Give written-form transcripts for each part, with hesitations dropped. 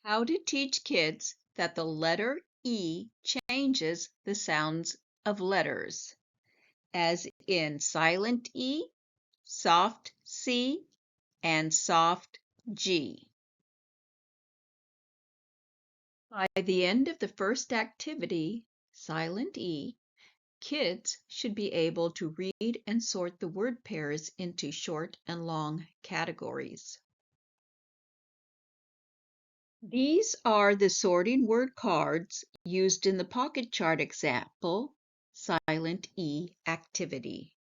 How to teach kids that the letter E changes the sounds of letters, as in silent E, soft C, and soft G. By the end of the first activity, silent E, kids should be able to read and sort the word pairs into short and long categories. These are the sorting word cards used in the pocket chart example, Silent E activity.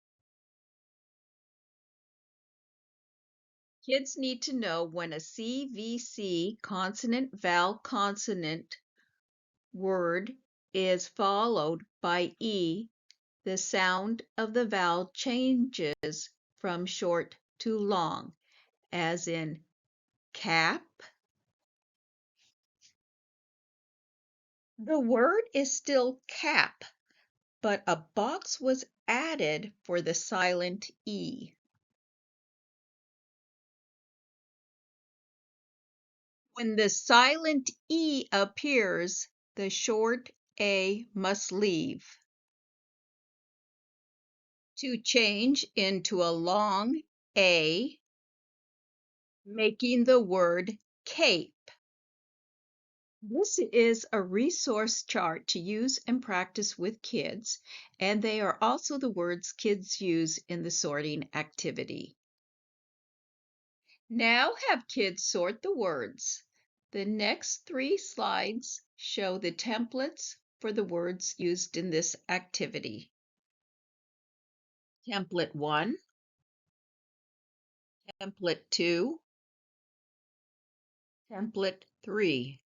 Kids need to know when a CVC consonant-vowel-consonant word is followed by E, the sound of the vowel changes from short to long, as in cap. The word is still cap, but a box was added for the silent E. When the silent E appears, the short A must leave. To change into a long A, making the word cape. This is a resource chart to use and practice with kids, and they are also the words kids use in the sorting activity. Now have kids sort the words. The next 3 slides show the templates for the words used in this activity. Template 1, Template 2, Template 3.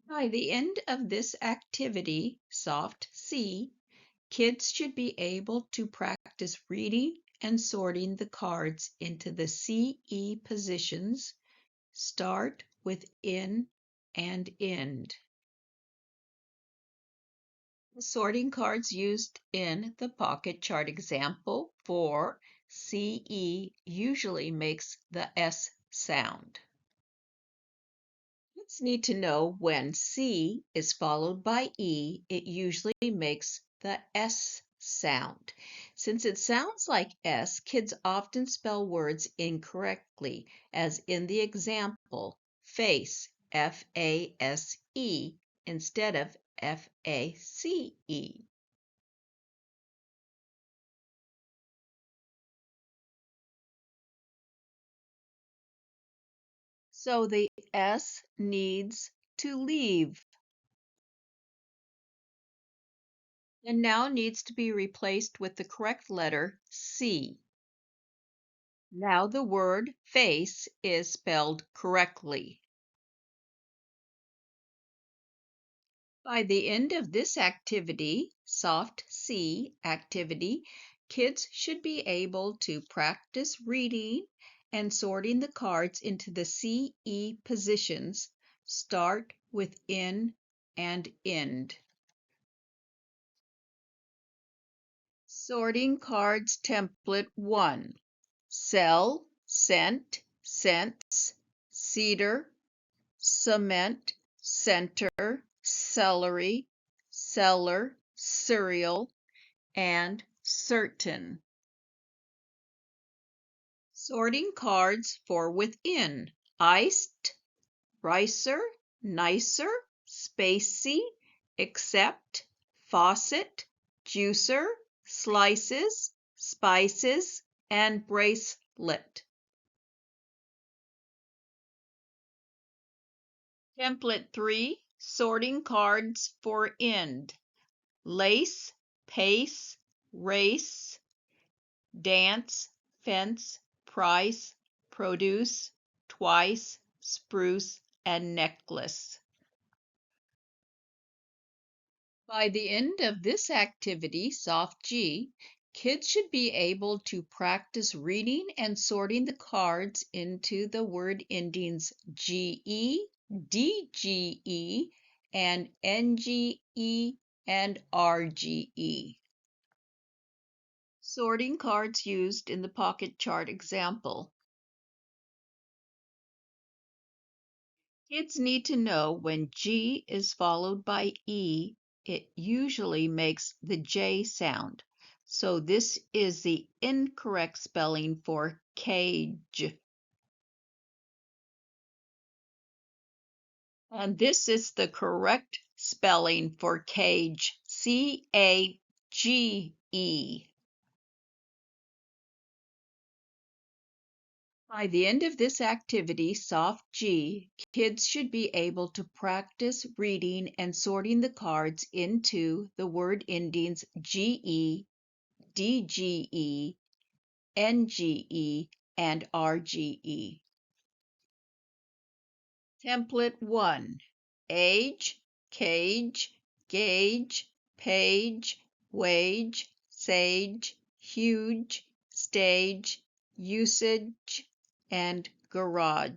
By the end of this activity, Soft C, kids should be able to practice reading and sorting the cards into the CE positions, start with in and end. The sorting cards used in the pocket chart example for CE usually makes the S sound. Kids need to know when C is followed by E, it usually makes the S sound. Since it sounds like S, kids often spell words incorrectly, as in the example, face, F-A-S-E, instead of F-A-C-E. So the S needs to leave and now needs to be replaced with the correct letter C. Now the word face is spelled correctly. By the end of this activity, Soft C activity, kids should be able to practice reading and sorting the cards into the CE positions, start with in and end. Sorting cards template 1. Cell, cent, cents, cedar, cement, center, celery, cellar, cereal, and certain. Sorting cards for within: iced, ricer, nicer, spacey, except, faucet, juicer, slices, spices, and bracelet. Template 3, sorting cards for end: lace, pace, race, dance, fence, price, produce, twice, spruce, and necklace. By the end of this activity, Soft G, kids should be able to practice reading and sorting the cards into the word endings GE, DGE, and NGE and RGE. Sorting cards used in the pocket chart example. Kids need to know when G is followed by E, it usually makes the J sound. So this is the incorrect spelling for cage. And this is the correct spelling for cage, C-A-G-E. By the end of this activity, Soft G, kids should be able to practice reading and sorting the cards into the word endings GE, DGE, NGE, and RGE. Template 1. Age, cage, gauge, page, wage, sage, huge, stage, usage, and garage.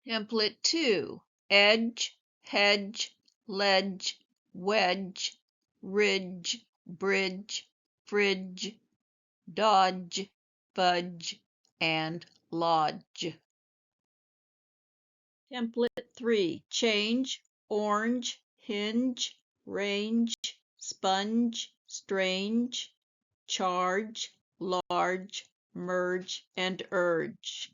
Template 2. Edge, hedge, ledge, wedge, ridge, bridge, fridge, dodge, fudge, and lodge. Template 3. Change, orange, hinge, range, sponge, strange, charge, large, merge, and urge.